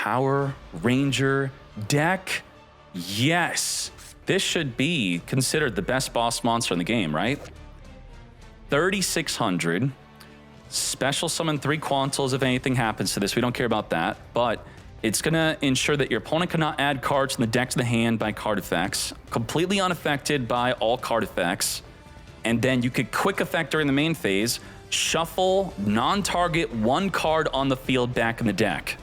Power Ranger deck. Yes, this should be considered the best boss monster in the game, right? 3,600. Special summon 3 Quantals if anything happens to this. We don't care about that, but it's gonna ensure that your opponent cannot add cards from the deck to the hand by card effects, completely unaffected by all card effects, and then you could quick effect during the main phase, shuffle non-target 1 card on the field back in the deck.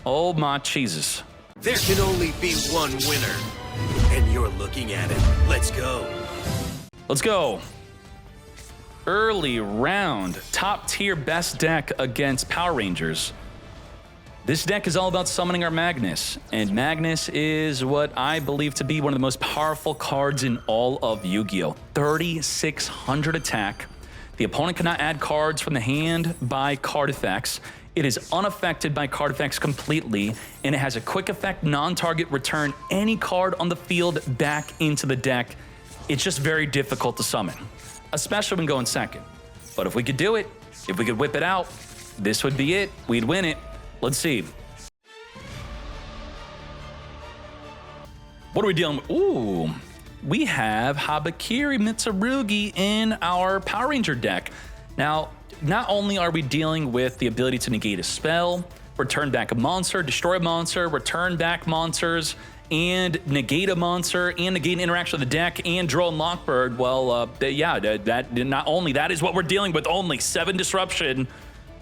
Oh my Jesus. There can only be one winner, and you're looking at it. Let's go. Let's go. Early round, top tier best deck against Power Rangers. This deck is all about summoning our Magnus, and Magnus is what I believe to be one of the most powerful cards in all of Yu-Gi-Oh! 3,600 attack. The opponent cannot add cards from the hand by card effects. It is unaffected by card effects completely, and it has a quick effect non-target return any card on the field back into the deck. It's just very difficult to summon, especially when going second. But if we could do it, if we could whip it out, this would be it. We'd win it. Let's see. What are we dealing with? Ooh, we have Habakiri Mitsurugi in our Power Ranger deck. Now, not only are we dealing with the ability to negate a spell, return back a monster, destroy a monster, return back monsters, and negate a monster, and negate an interaction with the deck, and draw a Lockbird, well, yeah, that not only that is what we're dealing with, only 7 disruption.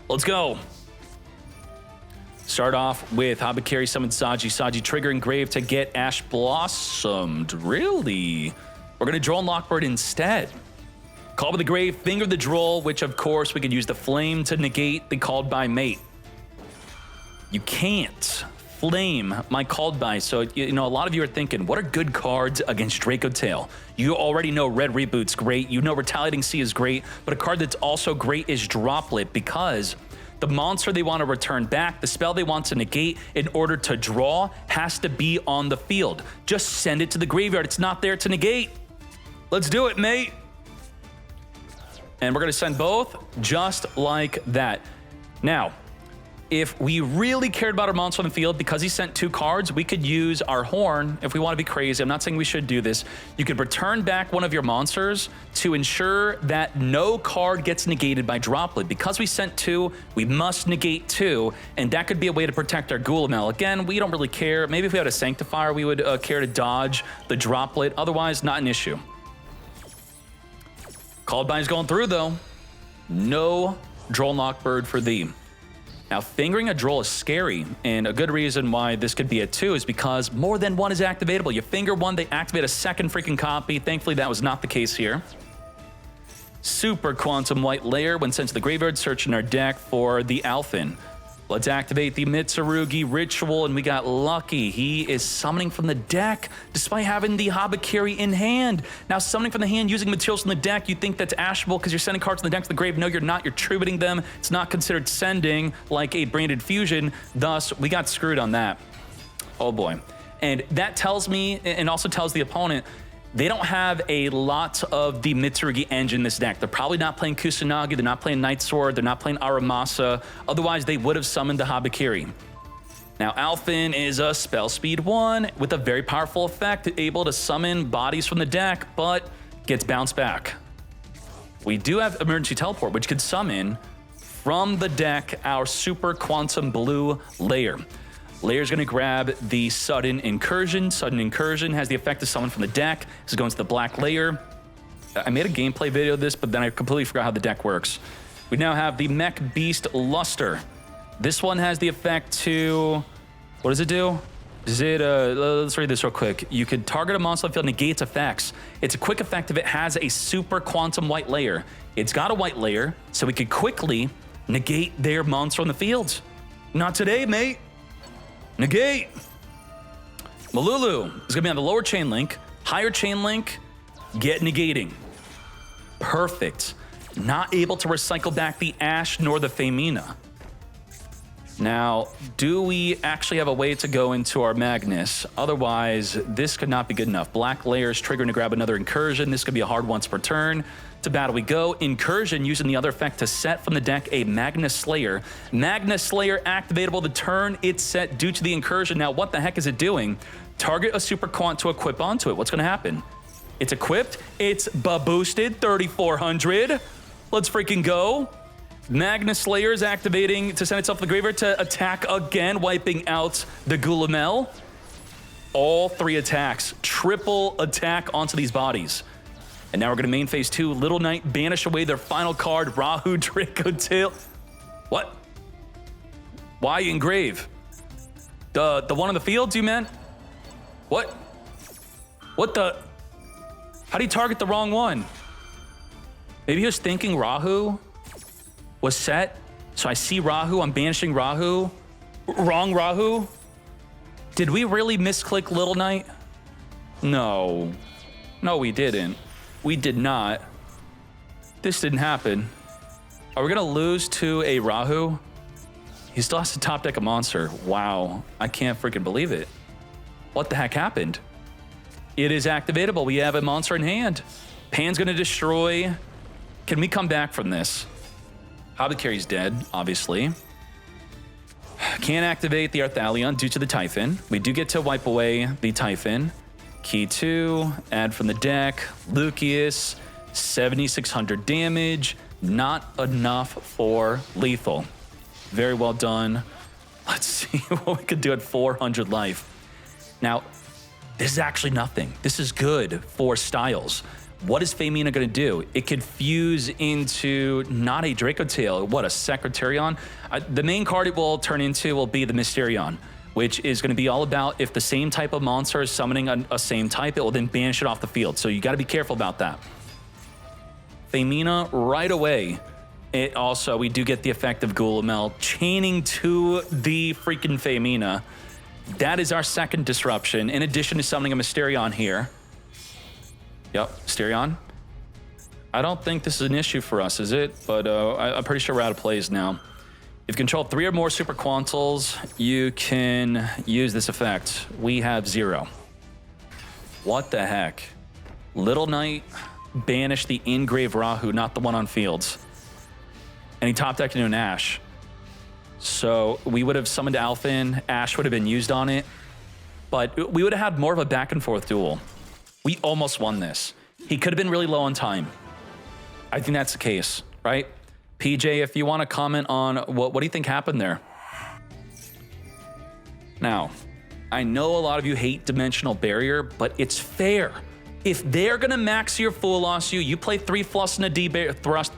Let's go. Start off with Habakiri summon Saji. Saji trigger Engrave to get Ash Blossomed. Really? We're going to draw a Lockbird instead. Call by the Grave, Finger the Droll, which of course we could use the Flame to negate the Called By mate. You can't flame my Called By, so you know a lot of you are thinking, what are good cards against Dracotail? You already know Red Reboot's great, you know Retaliating Sea is great, but a card that's also great is Droplet, because the monster they want to return back, the spell they want to negate in order to draw, has to be on the field. Just send it to the graveyard, it's not there to negate. Let's do it, mate. And we're gonna send both just like that. Now, if we really cared about our monster on the field, because he sent 2 cards, we could use our horn if we want to be crazy. I'm not saying we should do this. You could return back one of your monsters to ensure that no card gets negated by Droplet. Because we sent 2, we must negate 2, and that could be a way to protect our Goulamel. Again, we don't really care. Maybe if we had a Sanctifier, we would care to dodge the Droplet. Otherwise, not an issue. Called By is going through, though. No Droll Lockbird for thee. Now, fingering a Droll is scary, and a good reason why this could be a 2 is because more than 1 is activatable. You finger 1, they activate a second freaking copy. Thankfully, that was not the case here. Super Quantum White Layer. When sent to the graveyard, search in our deck for the Alphin. Let's activate the Mitsurugi Ritual, and we got lucky. He is summoning from the deck, despite having the Habakiri in hand. Now, summoning from the hand using materials from the deck, you think that's ashable because you're sending cards from the deck to the grave. No, you're not. You're tributing them. It's not considered sending like a branded fusion. Thus, we got screwed on that. Oh, boy. And that tells me, and also tells the opponent, they don't have a lot of the Mitsurugi engine in this deck. They're probably not playing Kusanagi, they're not playing Night Sword, they're not playing Aramasa. Otherwise, they would have summoned the Habakiri. Now, Alphin is a spell speed 1 with a very powerful effect, able to summon bodies from the deck, but gets bounced back. We do have Emergency Teleport, which could summon from the deck our Super Quantum Blue Layer. Layer's gonna grab the Sudden Incursion. Sudden Incursion has the effect to summon from the deck. This is going to the black layer. I made a gameplay video of this, but then I completely forgot how the deck works. We now have the Mech Beast Luster. This one has the effect to, what does it do? Is it, let's read this real quick. You could target a monster on the field, negates effects. It's a quick effect if it has a Super Quantum White Layer. It's got a white layer, so we could quickly negate their monster on the field. Not today, mate. Negate. Malulu is gonna be on the lower chain link, higher chain link, get negating. Perfect. Not able to recycle back the Ash nor the Femina. Now, do we actually have a way to go into our Magnus? Otherwise, this could not be good enough. Black Layers triggering to grab another Incursion. This could be a hard once per turn. To battle we go. Incursion using the other effect to set from the deck a Magnus Slayer. Magnus Slayer activatable the turn it's set due to the Incursion. Now, what the heck is it doing? Target a Super Quant to equip onto it. What's going to happen? It's equipped. It's boosted. 3,400. Let's freaking go. Magnus Slayer is activating to send itself to the graveyard to attack again, wiping out the Gulamel. All 3 attacks. Triple attack onto these bodies. And now we're going to main phase 2. Little Knight banish away their final card. Rahu Dracotail. What? Why engrave? The one on the field, you meant? What? What the? How do you target the wrong one? Maybe he was thinking Rahu was set. So I see Rahu. I'm banishing Rahu. Wrong Rahu. Did we really misclick Little Knight? No. No, we didn't. We did not. This didn't happen. Are we gonna lose to a Rahu? He still has to top deck a monster. Wow, I can't freaking believe it. What the heck happened? It is activatable. We have a monster in hand. Pan's gonna destroy. Can we come back from this? Habakiri's dead, obviously. Can't activate the Arthalion due to the Typhon. We do get to wipe away the Typhon. Key 2, add from the deck, Lucius, 7,600 damage, not enough for lethal. Very well done. Let's see what we could do at 400 life. Now, this is actually nothing. This is good for styles. What is Femina going to do? It could fuse into not a Dracotail, what, a Secretarion? The main card it will turn into will be the Mysterion, which is going to be all about if the same type of monster is summoning a same type, it will then banish it off the field. So you got to be careful about that. Femina right away. It also, we do get the effect of Gulamel chaining to the freaking Femina. That is our second disruption, in addition to summoning a Mysterion here. Yep, Mysterion. I don't think this is an issue for us, is it? But I'm pretty sure we're out of plays now. If you control 3 or more Super Quantals, you can use this effect. We have 0. What the heck? Little Knight banished the Engrave Rahu, not the one on fields. And he top decked into an Ash. So we would have summoned Alphen, Ash would have been used on it, but we would have had more of a back and forth duel. We almost won this. He could have been really low on time. I think that's the case, right? PJ, if you want to comment on what do you think happened there? Now, I know a lot of you hate Dimensional Barrier, but it's fair. If they're going to max your Full Loss you play 3 Flust and a D-Barrier, Thrust.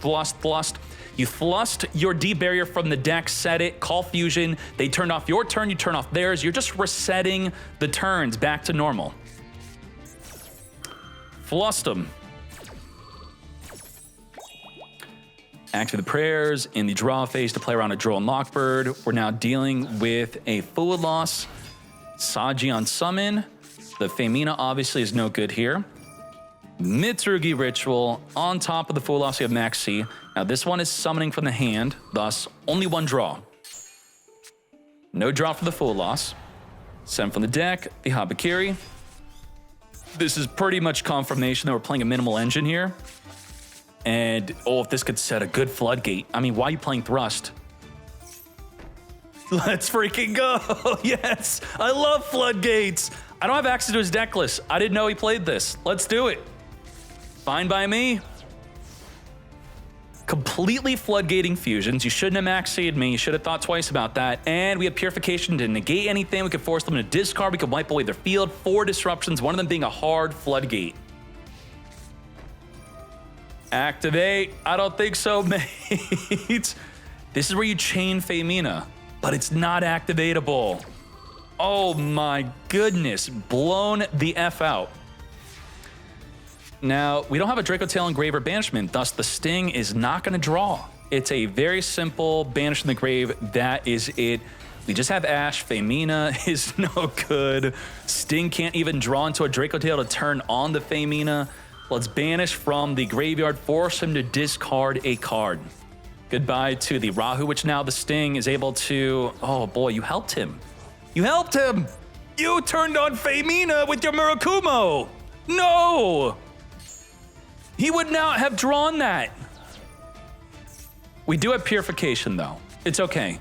You Flust your D-Barrier from the deck, set it, call Fusion. They turned off your turn, you turn off theirs. You're just resetting the turns back to normal. Flust them. Activate the prayers in the draw phase to play around a Droll and Lockbird. We're now dealing with a Full Loss. Saji on summon. The Femina obviously is no good here. Mitsurugi Ritual. On top of the Full Loss, we have Maxi. Now this one is summoning from the hand, thus only 1 draw. No draw for the Full Loss. Send from the deck, the Habakiri. This is pretty much confirmation that we're playing a minimal engine here. And, oh, if this could set a good floodgate. I mean, why are you playing Thrust? Let's freaking go. Yes, I love floodgates. I don't have access to his deck list. I didn't know he played this. Let's do it. Fine by me. Completely floodgating fusions. You shouldn't have max-seeded me. You should have thought twice about that. And we have Purification to negate anything. We could force them to discard. We could wipe away their field. 4 disruptions, one of them being a hard floodgate. Activate. I don't think so, mate. This is where you chain Femina, but it's not activatable. Oh my goodness. Blown the F out. Now, we don't have a Dracotail Engraver Banishment, thus the Sting is not going to draw. It's a very simple Banish in the Grave. That is it. We just have Ash. Femina is no good. Sting can't even draw into a Dracotail to turn on the Femina. Let's banish from the graveyard, force him to discard a card. Goodbye to the Rahu, which now the Sting is able to... Oh boy, you helped him. You helped him! You turned on Femina with your Murakumo! No! He would not have drawn that. We do have Purification, though. It's okay.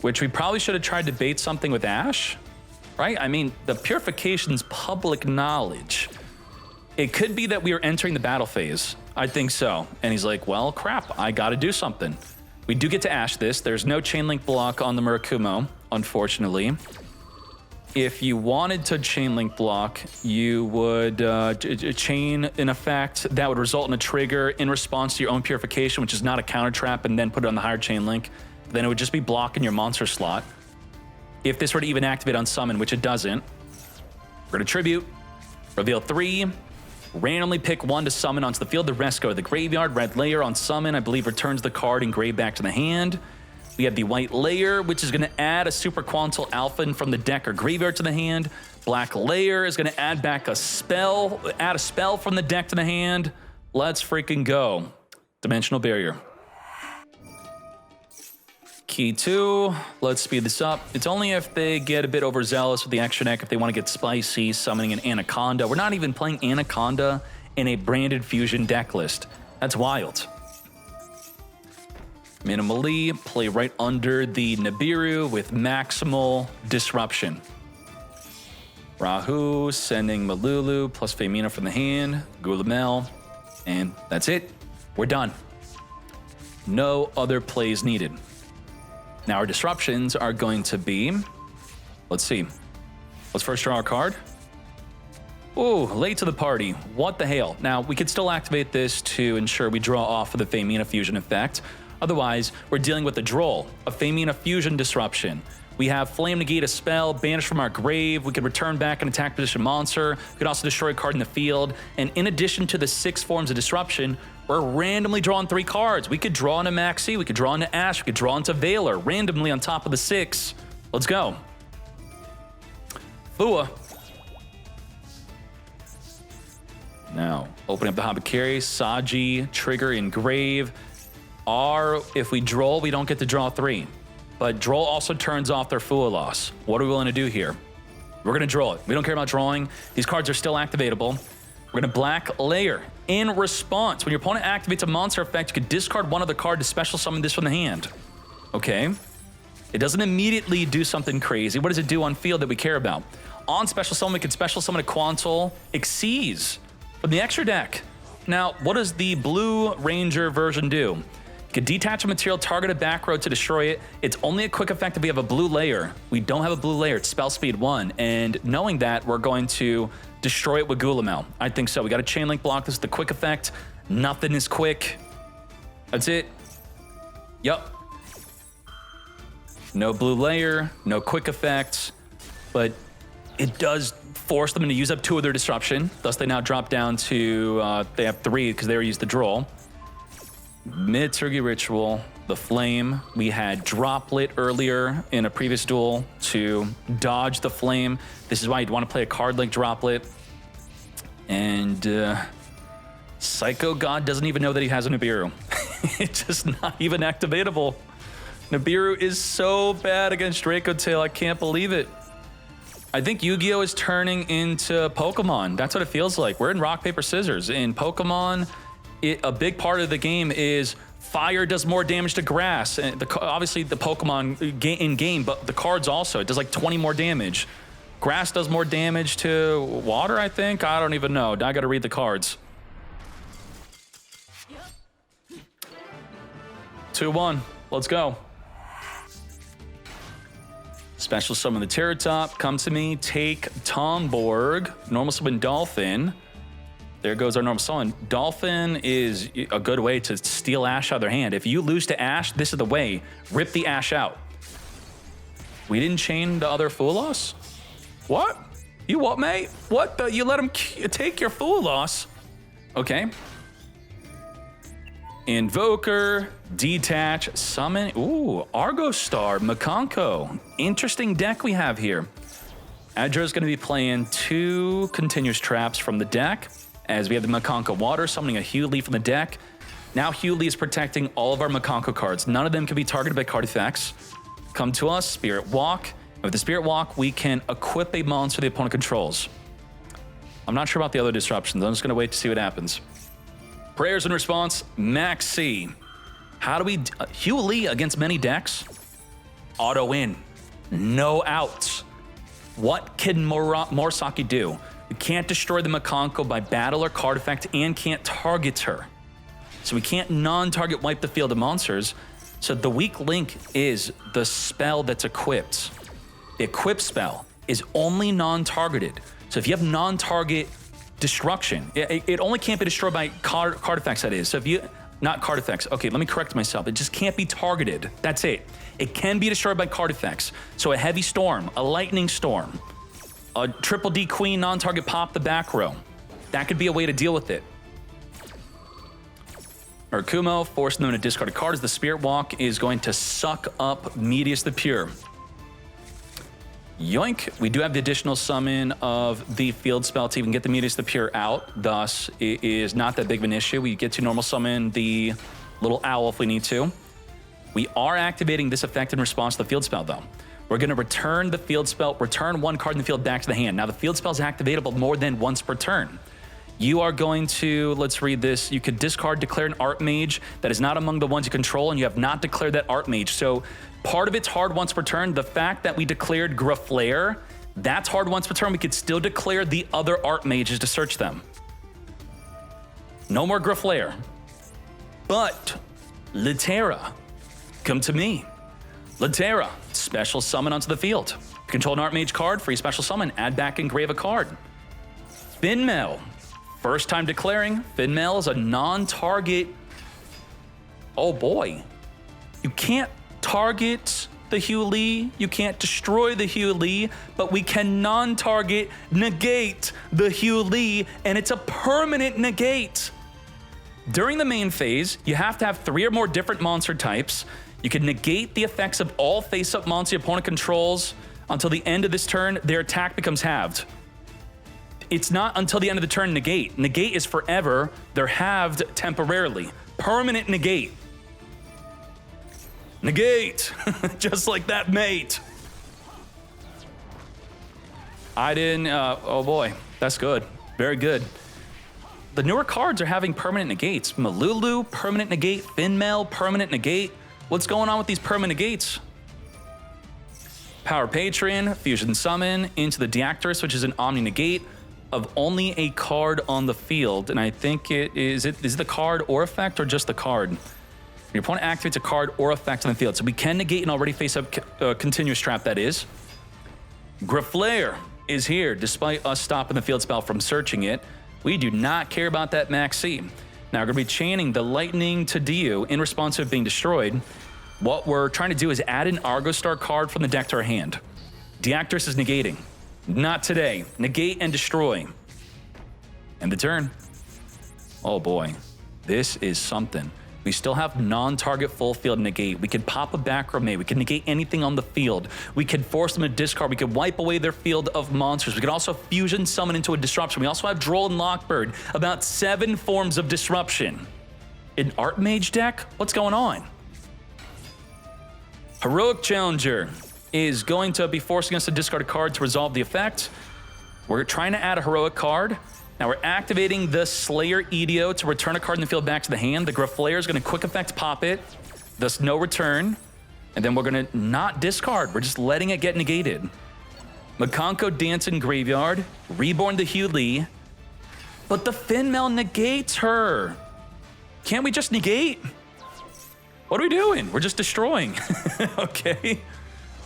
Which we probably should have tried to bait something with Ash, right? I mean, the Purification's public knowledge. It could be that we are entering the battle phase. I think so. And he's like, well, crap, I gotta do something. We do get to Ash this. There's no chain link block on the Murakumo, unfortunately. If you wanted to chain link block, you would chain an effect that would result in a trigger in response to your own Purification, which is not a counter trap, and then put it on the higher chain link. Then it would just be blocking your monster slot. If this were to even activate on summon, which it doesn't, we're gonna tribute, reveal 3, randomly pick 1 to summon onto the field. The rest go to the graveyard. Red layer on summon, I believe, returns the card engraved back to the hand. We have the white layer, which is gonna add a Super Quantal Alpha from the deck or graveyard to the hand. Black layer is gonna add back a spell, add a spell from the deck to the hand. Let's freaking go. Dimensional Barrier. Key 2, let's speed this up. It's only if they get a bit overzealous with the extra deck, if they want to get spicy, summoning an Anaconda. We're not even playing Anaconda in a branded fusion deck list. That's wild. Minimally, play right under the Nibiru with maximal disruption. Rahu, sending Malulu, plus Femina from the hand, Gulamel, and that's it. We're done. No other plays needed. Now our disruptions are going to be, let's see. Let's first draw our card. Ooh, late to the party. What the hell? Now, we could still activate this to ensure we draw off of the Femina Fusion effect. Otherwise, we're dealing with the Droll, a Femina Fusion disruption. We have Flame Negate a spell, banish from our grave. We could return back an attack position monster. We could also destroy a card in the field. And in addition to the 6 forms of disruption, we're randomly drawing 3 cards. We could draw into Maxi, we could draw into Ash, we could draw into Valor, randomly on top of the 6. Let's go. Fua. Now, opening up the Habakiri, Saji, Trigger, Engrave. If we droll, we don't get to draw 3. But droll also turns off their Fua loss. What are we willing to do here? We're gonna draw it. We don't care about drawing. These cards are still activatable. We're gonna black layer. In response, when your opponent activates a monster effect, you can discard 1 other card to special summon this from the hand. Okay. It doesn't immediately do something crazy. What does it do on field that we care about? On special summon, we can special summon a Quantal Exceeds from the extra deck. Now, what does the Blue Ranger version do? You can detach a material, target a back row to destroy it. It's only a quick effect if we have a blue layer. We don't have a blue layer, it's spell speed 1. And knowing that, we're going to destroy it with Gulamel. I think so. We got a chain link block. This is the quick effect. Nothing is quick. That's it. Yup. No blue layer, no quick effects, but it does force them to use up 2 of their disruption. Thus, they now drop down to, they have 3 because they already used the droll. Mitsurugi Ritual, the Flame. We had Droplet earlier in a previous duel to dodge the Flame. This is why you'd want to play a card like Droplet. And Psycho God doesn't even know that he has a Nibiru. It's just not even activatable. Nibiru is so bad against Dracotail, I can't believe it. I think Yu-Gi-Oh! Is turning into Pokemon. That's what it feels like. We're in rock, paper, scissors. In Pokemon, a big part of the game is fire does more damage to grass. And obviously the Pokemon in game, but the cards also, it does like 20 more damage. Grass does more damage to water, I think. I don't even know. I gotta read the cards. 2-1, let's go. Special summon the Terror Top, come to me, take Tomborg, normal summon Dolphin. There goes our normal summon. Dolphin is a good way to steal Ash out of their hand. If you lose to Ash, this is the way. Rip the Ash out. We didn't chain the other Fool Loss? What? You what, mate? What the? You let him take your Fool Loss? Okay. Invoker, Detach, Summon. Ooh, Argo Star, Mikano. Interesting deck we have here. Adro's going to be playing 2 continuous traps from the deck, as we have the Mikano Water, summoning a Hughley from the deck. Now Hewley is protecting all of our Mikano cards. None of them can be targeted by card effects. Come to us, Spirit Walk. And with the Spirit Walk, we can equip a monster the opponent controls. I'm not sure about the other disruptions. I'm just going to wait to see what happens. Prayers in response, Max C. How do we... Hewley against many decks? Auto win. No outs. What can Morisaki do? We can't destroy the Mikano by battle or card effect and can't target her. So we can't non-target wipe the field of monsters. So the weak link is the spell that's equipped. The equip spell is only non-targeted. So if you have non-target destruction, it only can't be destroyed by card effects, that is. So if you, not card effects, okay, let me correct myself. It just can't be targeted, that's it. It can be destroyed by card effects. So a heavy storm, a lightning storm, a triple D queen non-target pop the back row. That could be a way to deal with it. Murakumo, forcing them to discard a card as the Spirit Walk is going to suck up Medius the Pure. Yoink, we do have the additional summon of the field spell to even get the Medius the Pure out, thus it is not that big of an issue. We get to normal summon the little owl if we need to. We are activating this effect in response to the field spell though. We're going to return the field spell, return one card in the field back to the hand. Now the field spell is activatable more than once per turn. You are going to, let's read this, you could discard, declare an Artmage that is not among the ones you control, and you have not declared that Artmage. So part of it's hard once per turn. The fact that we declared Graflair, that's hard once per turn. We could still declare the other Artmages to search them. No more Graflair. But Litera, come to me. Litera, special summon onto the field. Control an Artmage card, free special summon, add back engrave a card. Finmel. First time declaring, Finmel is a non-target. Oh boy. You can't target the Hewley, you can't destroy the Hewley, but we can non-target negate the Hewley, and it's a permanent negate. During the main phase, you have to have 3 or more different monster types. You can negate the effects of all face-up monsters your opponent controls. Until the end of this turn, their attack becomes halved. It's not until the end of the turn negate. Negate is forever. They're halved temporarily. Permanent negate. Negate. Just like that, mate. I didn't, oh boy, that's good. Very good. The newer cards are having permanent negates. Malulu, permanent negate. Finmel, permanent negate. What's going on with these permanent negates? Power Patron, Fusion Summon, into the Deactress, which is an Omni negate of only a card on the field, and I think is it the card or effect or just the card? Your opponent activates a card or effect on the field, so we can negate an already face-up continuous trap, that is. Graflair is here, despite us stopping the field spell from searching it. We do not care about that Maxi. Now we're going to be chaining the Lightning to Dio in response to it being destroyed. What we're trying to do is add an Argostar card from the deck to our hand. Deactress is negating. Not today. Negate and destroy. End the turn. Oh boy. This is something. We still have non-target full field negate. We could pop a back row mate. We could negate anything on the field. We could force them to discard. We could wipe away their field of monsters. We could also fusion summon into a disruption. We also have Droll and Lockbird. About 7 forms of disruption. An Artmage deck? What's going on? Heroic Challenger is going to be forcing us to discard a card to resolve the effect. We're trying to add a heroic card. Now we're activating the Slayer Edio to return a card in the field back to the hand. The Graflair is going to quick effect pop it, thus no return. And then we're going to not discard. We're just letting it get negated. Mikano Dance in Graveyard, Reborn the Hewley, but the Finmel negates her. Can't we just negate? What are we doing? We're just destroying. Okay.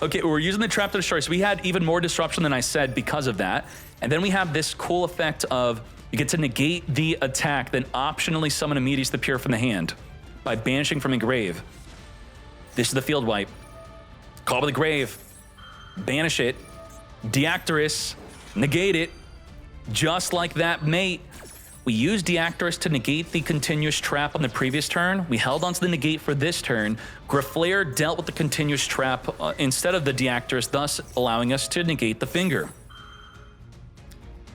Okay, we're using the trap to destroy, so we had even more disruption than I said because of that. And then we have this cool effect of you get to negate the attack, then optionally summon a Medius the Pure from the hand by banishing from engrave. This is the field wipe. Call to the grave, banish it, Deactress, negate it, just like that, mate. We used Deactress to negate the continuous trap on the previous turn. We held onto the negate for this turn. Graflair dealt with the continuous trap instead of the Deactress, thus allowing us to negate the finger.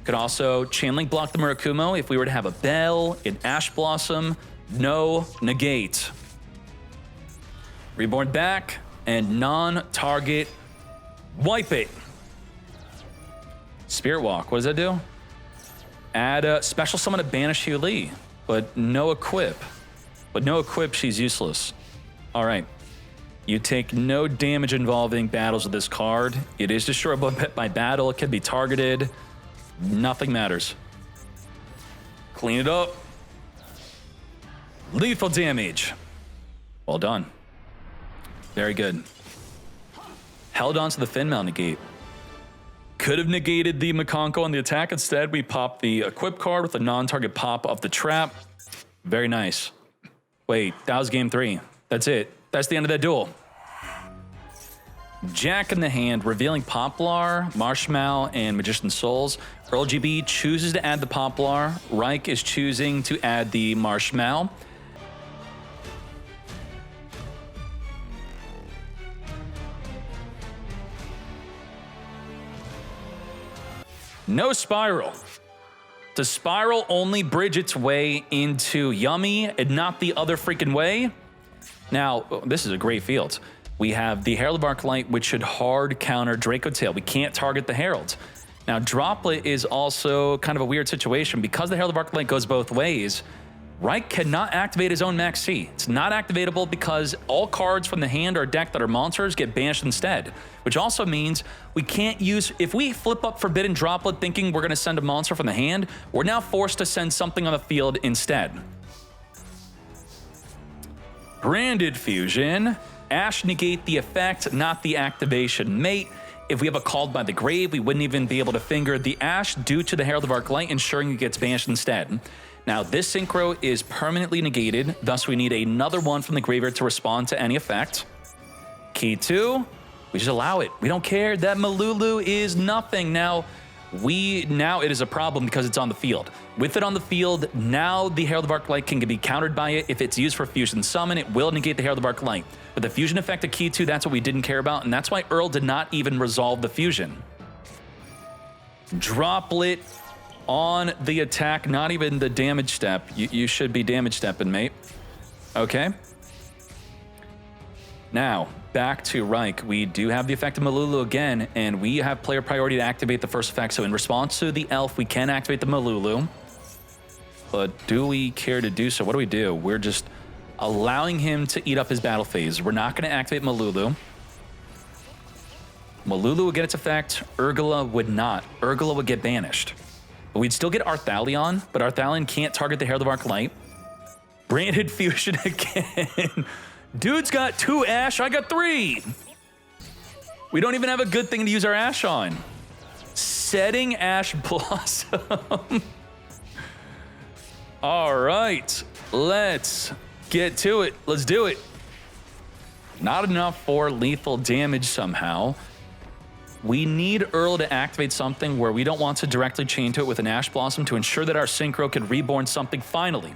Could also Chainlink block the Murakumo if we were to have a Bell, an Ash Blossom, No negate. Reborn back and non-target wipe it. Spirit Walk, what does that do? Add a special summon to banish Hugh Lee, but no equip. But no equip, she's useless. All right. You take no damage involving battles with this card. It is destroyable by battle. It can be targeted. Nothing matters. Clean it up. Lethal damage. Well done. Very good. Held on to the Finmail negate. Could have negated the Mikano on the attack. Instead, we popped the equip card with a non-target pop of the trap. Very nice. Wait, that was game 3. That's it. That's the end of that duel. Jack in the hand, revealing Poplar, Marshmallow, and Magician Souls. Earl GB chooses to add the Poplar. Reich is choosing to add the Marshmallow. No Spiral. Does Spiral only bridge its way into Yummy and not the other freaking way? Now, this is a great field. We have the Herald of Arclight, which should hard counter Dracotail. We can't target the Herald. Now, Droplet is also kind of a weird situation. Because the Herald of Arclight goes both ways, Reich cannot activate his own Max C. It's not activatable because all cards from the hand or deck that are monsters get banished instead, which also means we can't use, if we flip up Forbidden Droplet thinking we're gonna send a monster from the hand, we're now forced to send something on the field instead. Branded Fusion. Ash negate the effect, not the activation. Mate, if we have a Called by the Grave, we wouldn't even be able to finger the Ash due to the Herald of Arclight, ensuring it gets banished instead. Now, this synchro is permanently negated, thus we need another one from the graveyard to respond to any effect. Key 2, we just allow it. We don't care. That Malulu is nothing. Now it is a problem because it's on the field. With it on the field, now the Herald of Arclight can be countered by it. If it's used for Fusion Summon, it will negate the Herald of Arclight. But the fusion effect of Key 2, that's what we didn't care about, and that's why Earl did not even resolve the fusion. Droplet on the attack, not even the damage step. You should be damage stepping, mate. Okay. Now, back to Reich. We do have the effect of Malulu again, and we have player priority to activate the first effect. So in response to the elf, we can activate the Malulu. But do we care to do so? What do? We're just allowing him to eat up his battle phase. We're not going to activate Malulu. Malulu would get its effect. Urgula would not. Urgula would get banished. But we'd still get Arthalion, but Arthalion can't target the Herald of Arclight. Branded Fusion again. Dude's got 2 Ash, I got 3. We don't even have a good thing to use our Ash on. Setting Ash Blossom. All right, let's get to it. Let's do it. Not enough for lethal damage somehow. We need Earl to activate something where we don't want to directly chain to it with an Ash Blossom to ensure that our Synchro can reborn something finally.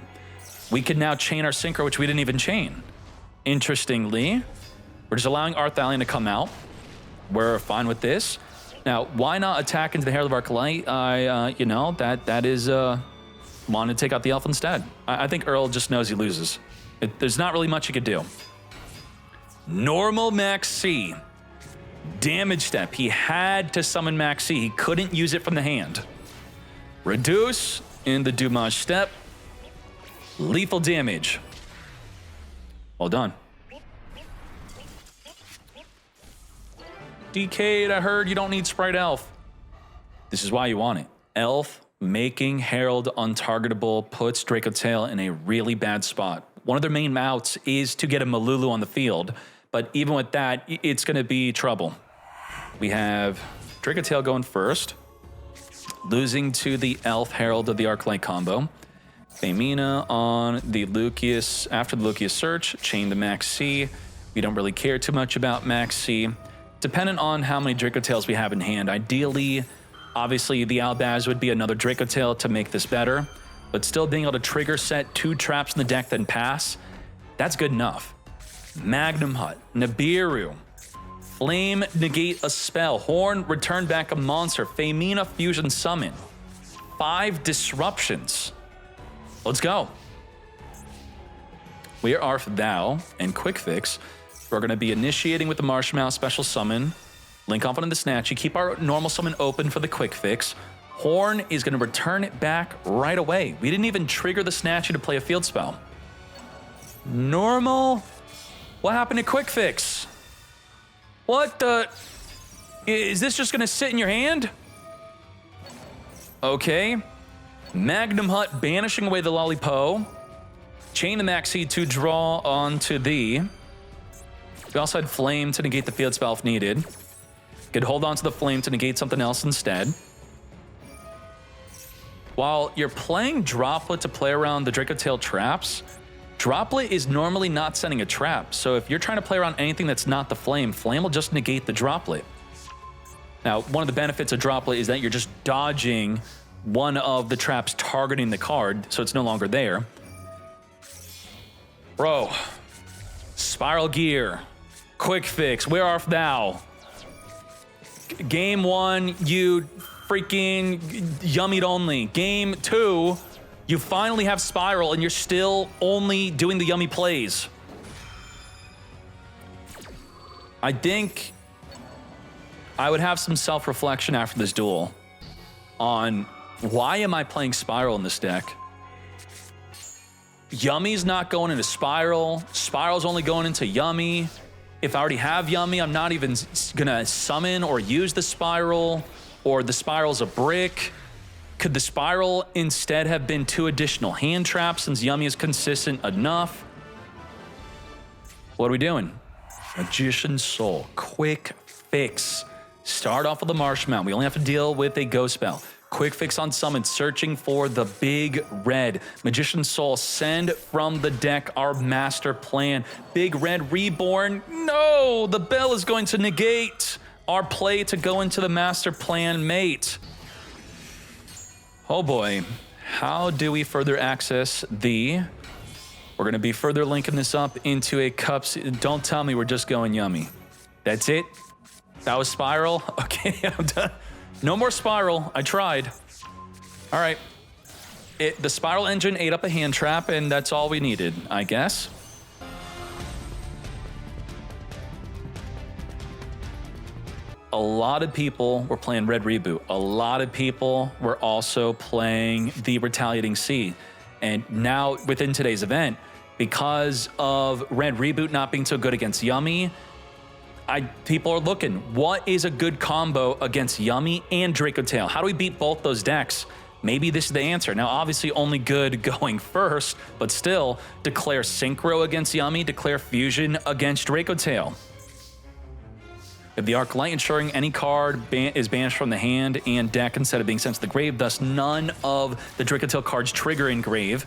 We can now chain our Synchro, which we didn't even chain. Interestingly, we're just allowing Arthalion to come out. We're fine with this. Now, why not attack into the Herald of Arclight? That is wanting to take out the elf instead. I think Earl just knows he loses. There's not really much he could do. Normal Max C. Damage step. He had to summon Max C. He couldn't use it from the hand. Reduce in the Dommage step. Lethal damage. Well done. Decade, I heard you don't need Sprite Elf. This is why you want it. Elf making Herald untargetable puts Dracotail in a really bad spot. One of their main outs is to get a Malulu on the field, but even with that, it's going to be trouble. We have Dracotail going first, losing to the Elf Herald of the Arclight combo. Femina on the Lucius, after the Lucius search, chain the Max C. We don't really care too much about Max C. Dependent on how many Dracotails we have in hand. Ideally, obviously, the Albaz would be another Dracotail to make this better, but still being able to trigger set 2 traps in the deck, then pass, that's good enough. Magnum Hut, Nibiru, Flame negate a spell, Horn return back a monster, Femina fusion summon, 5 disruptions. Let's go. We are Thou and Quick Fix. We're going to be initiating with the Marshmallow special summon. Link off into the Snatchy. Keep our normal summon open for the Quick Fix. Horn is going to return it back right away. We didn't even trigger the Snatchy to play a field spell. Normal? What happened to Quick Fix? What the? Is this just going to sit in your hand? Okay. Magnum Hut banishing away the Lollipo. Chain the Maxi to draw onto thee. We also had Flame to negate the field spell if needed. Could hold on to the Flame to negate something else instead. While you're playing Droplet to play around the Dracotail traps, Droplet is normally not setting a trap. So if you're trying to play around anything that's not the Flame, Flame will just negate the Droplet. Now, one of the benefits of Droplet is that you're just dodging one of the traps targeting the card, so it's no longer there. Bro, Spiral Gear, Quick Fix, where art thou? Game 1, you freaking yummied only. Game 2, you finally have Spiral and you're still only doing the yummy plays. I think I would have some self-reflection after this duel on why am I playing Spiral in this deck? Yummy's not going into Spiral. Spiral's only going into Yummy. If I already have Yummy, I'm not even gonna summon or use the Spiral, or the Spiral's a brick. Could the Spiral instead have been 2 additional hand traps since Yummy is consistent enough? What are we doing? Magician's Soul, Quick Fix. Start off with the Marshmallow. We only have to deal with a Ghost Spell. Quick Fix on summon, searching for the big red. Magician's Soul, send from the deck our master plan. Big Red Reborn. No, the bell is going to negate our play to go into the master plan mate. Oh boy, how do we further access the... We're going to be further linking this up into a cups. Don't tell me we're just going Yummy. That's it? That was Spiral? Okay, I'm done. No more Spiral. I tried. All right. The Spiral engine ate up a hand trap, and that's all we needed, I guess. A lot of people were playing Red Reboot. A lot of people were also playing the Retaliating Sea. And now, within today's event, because of Red Reboot not being so good against Yummy, people are looking, what is a good combo against Yummy and Dracotail? How do we beat both those decks? Maybe this is the answer. Now, obviously only good going first, but still, declare Synchro against Yummy, declare Fusion against Dracotail. If the Arclight ensuring any card is banished from the hand and deck instead of being sent to the grave, thus none of the Dracotail cards trigger in grave.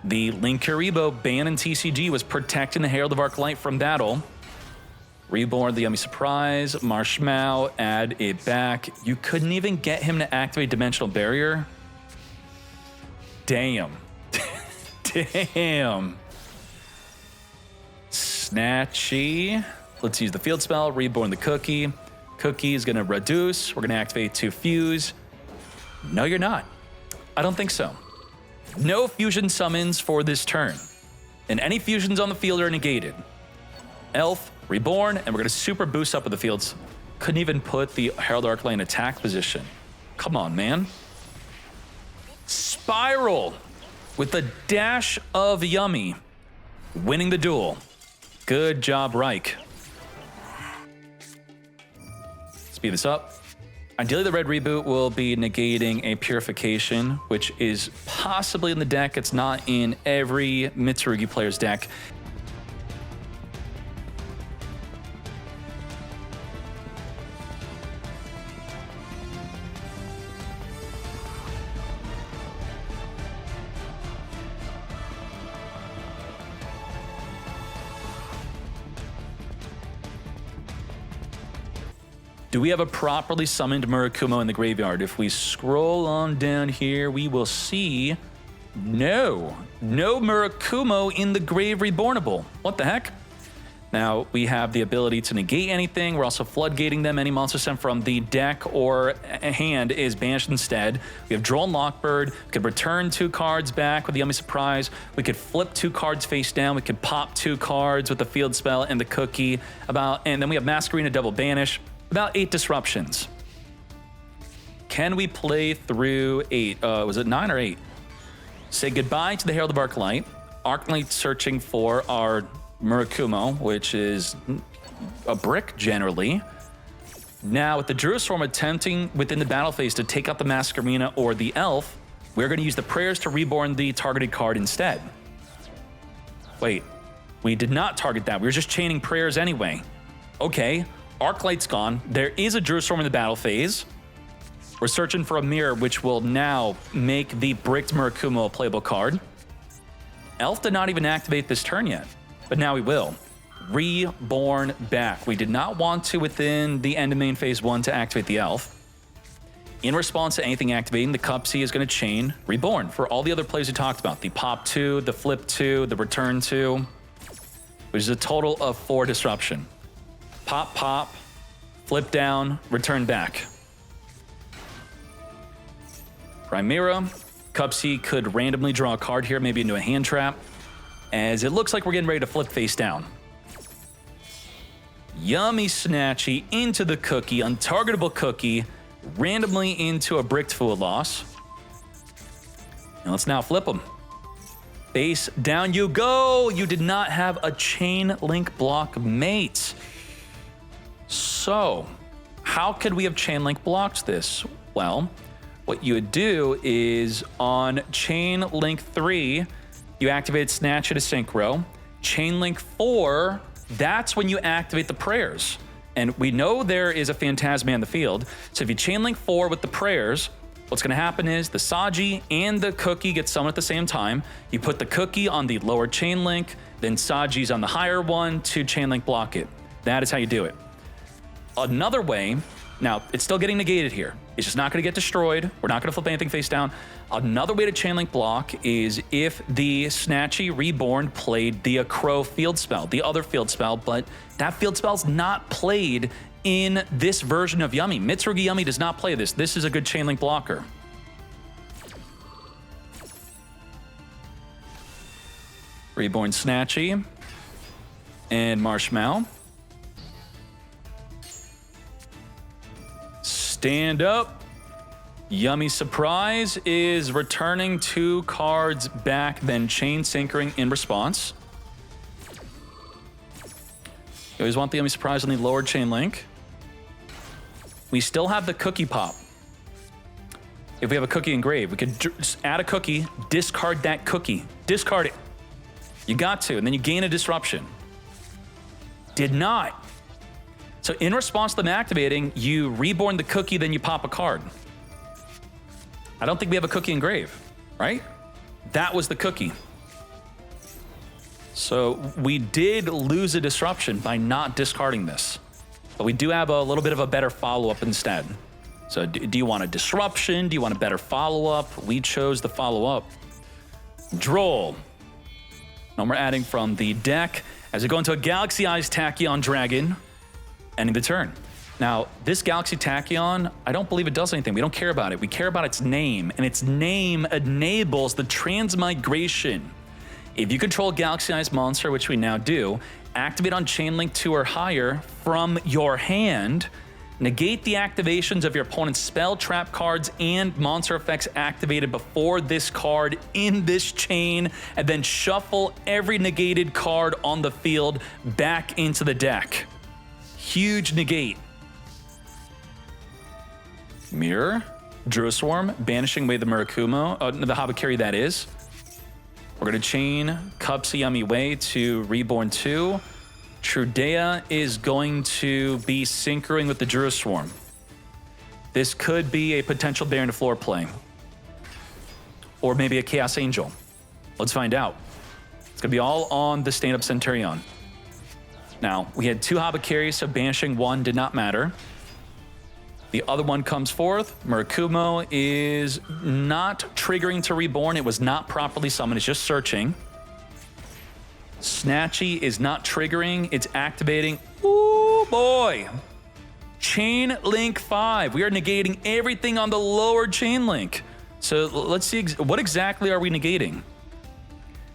The Linkuriboh ban in TCG was protecting the Herald of Arclight from battle. Reborn, the Yummy Surprise, Marshmallow, add it back. You couldn't even get him to activate Dimensional Barrier? Damn. Damn. Snatchy. Let's use the field spell, Reborn the Cookie. Cookie is gonna reduce. We're gonna activate 2 Fuse. No, you're not. I don't think so. No fusion summons for this turn. And any fusions on the field are negated. Elf, Reborn, and we're gonna super boost up with the fields. Couldn't even put the Herald Arclight in attack position. Come on, man. Spiral with a dash of Yummy, winning the duel. Good job, Reich. Speed this up. Ideally, the Red Reboot will be negating a Purification, which is possibly in the deck. It's not in every Mitsurugi player's deck. Do we have a properly summoned Murakumo in the graveyard? If we scroll on down here, we will see no Murakumo in the Grave Rebornable. What the heck? Now, we have the ability to negate anything. We're also floodgating them. Any monster sent from the deck or hand is banished instead. We have Droll and Lockbird. We could return 2 cards back with the Yummy Surprise. We could flip 2 cards face down. We could pop 2 cards with the Field Spell and the Cookie. And then we have Masquerena Double Banish. About 8 disruptions. Can we play through 8? Was it 9 or 8? Say goodbye to the Herald of Arclight. Arclight searching for our Murakumo, which is a brick generally. Now, with the Druiswarm attempting within the battle phase to take out the Masquerena or the Elf, we're going to use the prayers to reborn the targeted card instead. Wait, we did not target that. We were just chaining prayers anyway. Okay, Arclight's gone. There is a Druiswarm in the battle phase. We're searching for a mirror, which will now make the bricked Murakumo a playable card. Elf did not even activate this turn yet, but now we will. Reborn back. We did not want to, within the end of main phase 1, to activate the Elf. In response to anything activating, the Cupsy is going to chain Reborn for all the other plays we talked about. The Pop 2, the Flip 2, the Return 2, which is a total of 4 disruption. Pop, pop, flip down, return back. Primera, Cupsy could randomly draw a card here, maybe into a hand trap, as it looks like we're getting ready to flip face down. Yummy Snatchy into the Cookie, untargetable Cookie, randomly into a bricked Fool Loss. And let's now flip them. Face down you go! You did not have a Chain Link block, mate. So, how could we have Chain Link blocked this? Well, what you would do is on Chain Link 3, you activate Snatch at a Synchro. Chain Link 4, that's when you activate the prayers. And we know there is a Phantasma in the field. So if you Chain Link 4 with the prayers, what's going to happen is the Saji and the Cookie get summoned at the same time. You put the Cookie on the lower Chain Link, then Saji's on the higher one to Chain Link block it. That is how you do it. Another way, now it's still getting negated here. It's just not going to get destroyed. We're not going to flip anything face down. Another way to Chain Link block is if the Snatchy Reborn played the Crow field spell, the other field spell, but that field spell's not played in this version of Yummy. Mitsurugi Yummy does not play this. This is a good Chain Link blocker. Reborn Snatchy and Marshmallow. Stand up. Yummy Surprise is returning 2 cards back, then Chain Syncering in response. You always want the Yummy Surprise on the lower Chain Link. We still have the Cookie Pop. If we have a Cookie engraved, we could just add a Cookie, discard that Cookie. Discard it. You got to, and then you gain a disruption. Did not. So in response to them activating, you reborn the Cookie, then you pop a card. I don't think we have a Cookie engrave, right? That was the Cookie. So we did lose a disruption by not discarding this. But we do have a little bit of a better follow-up instead. So do you want a disruption? Do you want a better follow-up? We chose the follow-up. Droll. Now we're adding from the deck as we go into a Galaxy Eyes Tachyon Dragon. Ending the turn. Now, this Galaxy Tachyon, I don't believe it does anything. We don't care about it. We care about its name, and its name enables the transmigration. If you control a Galaxy Eyes monster, which we now do, activate on Chain Link 2 or higher from your hand, negate the activations of your opponent's spell, trap cards, and monster effects activated before this card in this chain, and then shuffle every negated card on the field back into the deck. Huge negate. Mirror, Druiswarm, banishing away the Murakumo, the Habakiri that is. We're going to chain Cupsy Yummy Way to Reborn 2. Trudea is going to be syncering with the Druiswarm. This could be a potential Baron to floor play. Or maybe a Chaos Angel. Let's find out. It's going to be all on the stand-up Centruion. Now, we had 2 Habakiris, so banishing 1 did not matter. The other one comes forth. Murakumo is not triggering to Reborn. It was not properly summoned. It's just searching. Snatchy is not triggering, it's activating. Ooh, boy. Chain Link 5. We are negating everything on the lower chain link. So let's see, what exactly are we negating?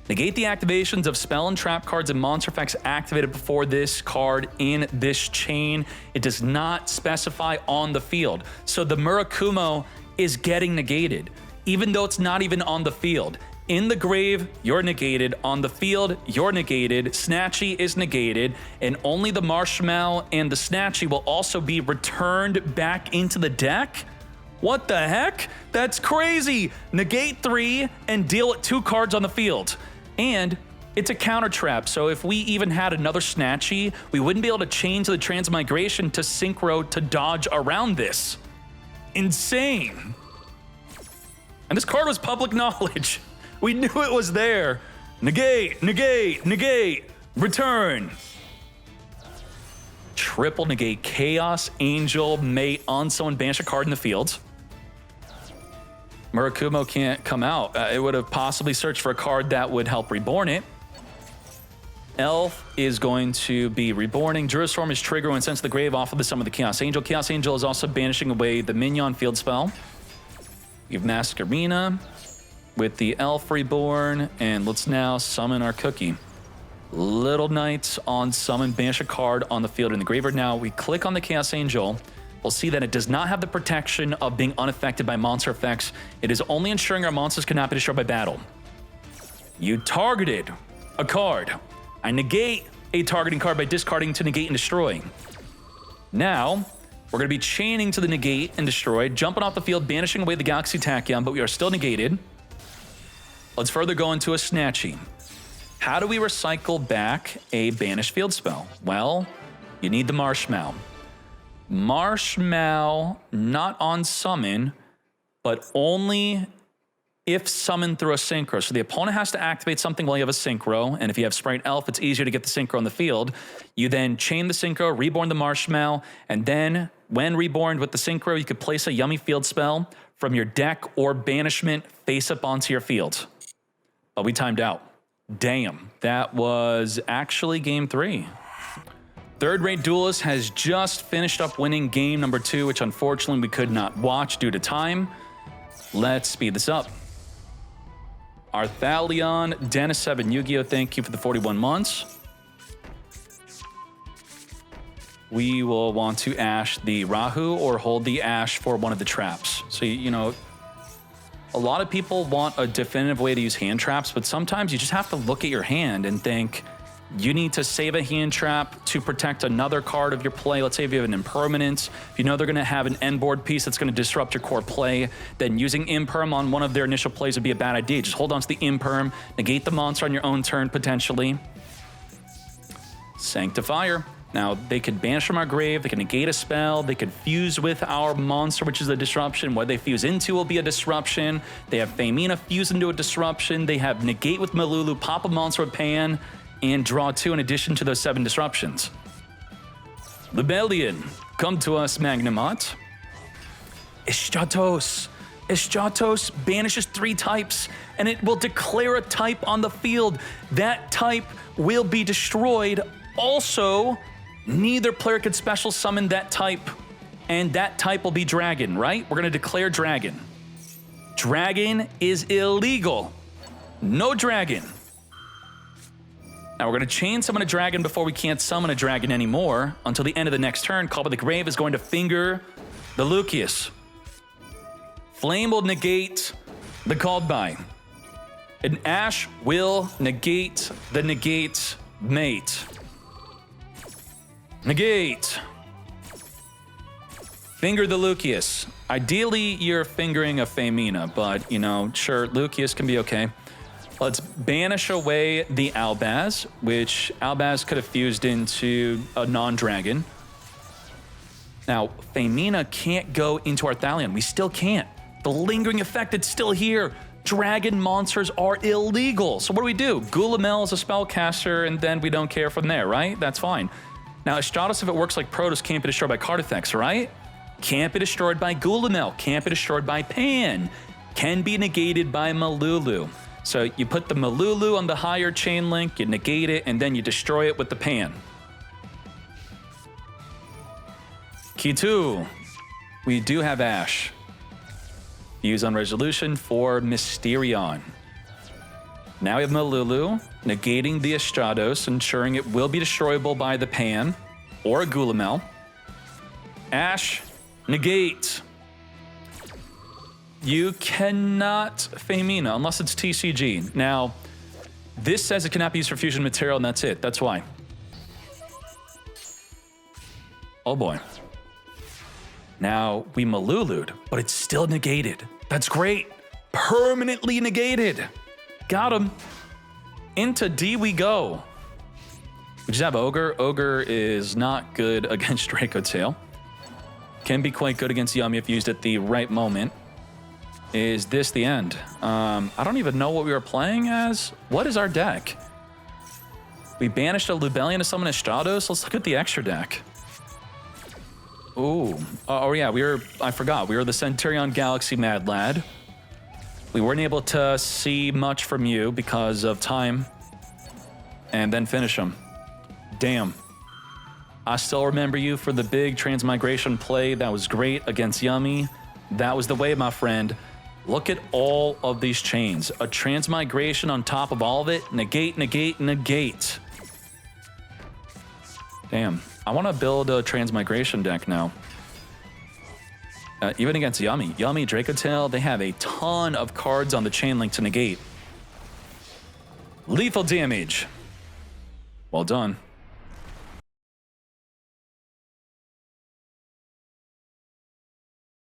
Negate the activations of spell and trap cards and monster effects activated before this card in this chain. It does not specify on the field. So the Murakumo is getting negated, even though it's not even on the field. In the grave, you're negated. On the field, you're negated. Snatchy is negated. And only the Marshmallow and the Snatchy will also be returned back into the deck? What the heck? That's crazy. Negate 3 and deal at 2 cards on the field. And it's a counter trap, so if we even had another Snatchy, we wouldn't be able to change the transmigration to Synchro to dodge around this. Insane. And this card was public knowledge. We knew it was there. Negate, negate, negate, return. Triple negate, Chaos Angel, Mate, unsummon, banish a card in the field. Murakumo can't come out. It would have possibly searched for a card that would help reborn it. Elf is going to be reborning. Juristorm is trigger when sent to the grave off of the summon of the Chaos Angel. Chaos Angel is also banishing away the minion field spell. We have Masquerina with the Elf reborn, and let's now summon our cookie. Little Knights on summon, banish a card on the field in the graveyard. Now we click on the Chaos Angel. We'll see that it does not have the protection of being unaffected by monster effects. It is only ensuring our monsters cannot be destroyed by battle. You targeted a card. I negate a targeting card by discarding to negate and destroy. Now, we're going to be chaining to the negate and destroy, jumping off the field, banishing away the Galaxy Tachyon, but we are still negated. Let's further go into a Snatchy. How do we recycle back a banished field spell? Well, you need the Marshmallow. Marshmallow, not on summon, but only if summoned through a Synchro. So the opponent has to activate something while you have a Synchro, and if you have Sprite Elf, it's easier to get the Synchro on the field. You then chain the Synchro, reborn the Marshmallow, and then when reborn with the Synchro, you could place a yummy field spell from your deck or banishment face up onto your field. But we timed out. Damn, that was actually game 3. Third Rate Duelist has just finished up winning game number 2, which unfortunately we could not watch due to time. Let's speed this up. Arthalion, Dennis7, Yu-Gi-Oh! Thank you for the 41 months. We will want to Ash the Rahu or hold the Ash for one of the traps. So, you know, a lot of people want a definitive way to use hand traps, but sometimes you just have to look at your hand and think, you need to save a hand trap to protect another card of your play. Let's say if you have an Impermanence, if you know they're going to have an end board piece that's going to disrupt your core play, then using Imperm on one of their initial plays would be a bad idea. Just hold on to the Imperm, negate the monster on your own turn potentially. Sanctifier. Now, they could banish from our grave, they can negate a spell, they could fuse with our monster, which is a disruption. What they fuse into will be a disruption. They have Famina fuse into a disruption. They have negate with Malulu, pop a monster with Pan, and draw 2 in addition to those 7 disruptions. Libellion, come to us, Magnamot. Ishchatos. Ishchatos banishes 3 types, and it will declare a type on the field. That type will be destroyed. Also, neither player could special summon that type, and that type will be dragon, right? We're going to declare dragon. Dragon is illegal. No dragon. Now we're going to chain summon a dragon before we can't summon a dragon anymore until the end of the next turn. Call by the Grave is going to finger the Lucius. Flame will negate the Called By. An Ash will negate the Negate Mate. Negate. Finger the Lucius. Ideally, you're fingering a Famina, but, you know, sure, Lucius can be okay. Let's banish away the Albaz, which Albaz could have fused into a non-dragon. Now, Famina can't go into Arthalion. We still can't. The lingering effect, it's still here. Dragon monsters are illegal. So what do? Gulamel is a spellcaster, and then we don't care from there, right? That's fine. Now, Ishchatos, if it works like Protoss, can't be destroyed by card effects, right? Can't be destroyed by Gulamel. Can't be destroyed by Pan. Can be negated by Malulu. So you put the Malulu on the higher chain link, you negate it, and then you destroy it with the pan. Key 2. We do have Ash. Use on resolution for Mysterion. Now we have Malulu, negating the Estrados, ensuring it will be destroyable by the pan or a Gulamel. Ash, negate. You cannot Femina unless it's TCG. Now, this says it cannot be used for fusion material, and that's it. That's why. Oh boy. Now, we Malulu'd, but it's still negated. That's great. Permanently negated. Got him. Into D we go. We just have Ogre. Ogre is not good against Dracotail. Can be quite good against Yummy if used at the right moment. Is this the end? I don't even know what we were playing as. What is our deck? We banished a Lubellion to summon Estrados. Let's look at the extra deck. Ooh. Oh yeah, I forgot. We were the Centruion Galaxy Mad Lad. We weren't able to see much from you because of time. And then finish them. Damn. I still remember you for the big transmigration play. That was great against Yummy. That was the way, my friend. Look at all of these chains. A transmigration on top of all of it. Negate, negate, negate. Damn. I want to build a transmigration deck now. Even against Yummy. Yummy, Dracotail, they have a ton of cards on the chain link to negate. Lethal damage. Well done.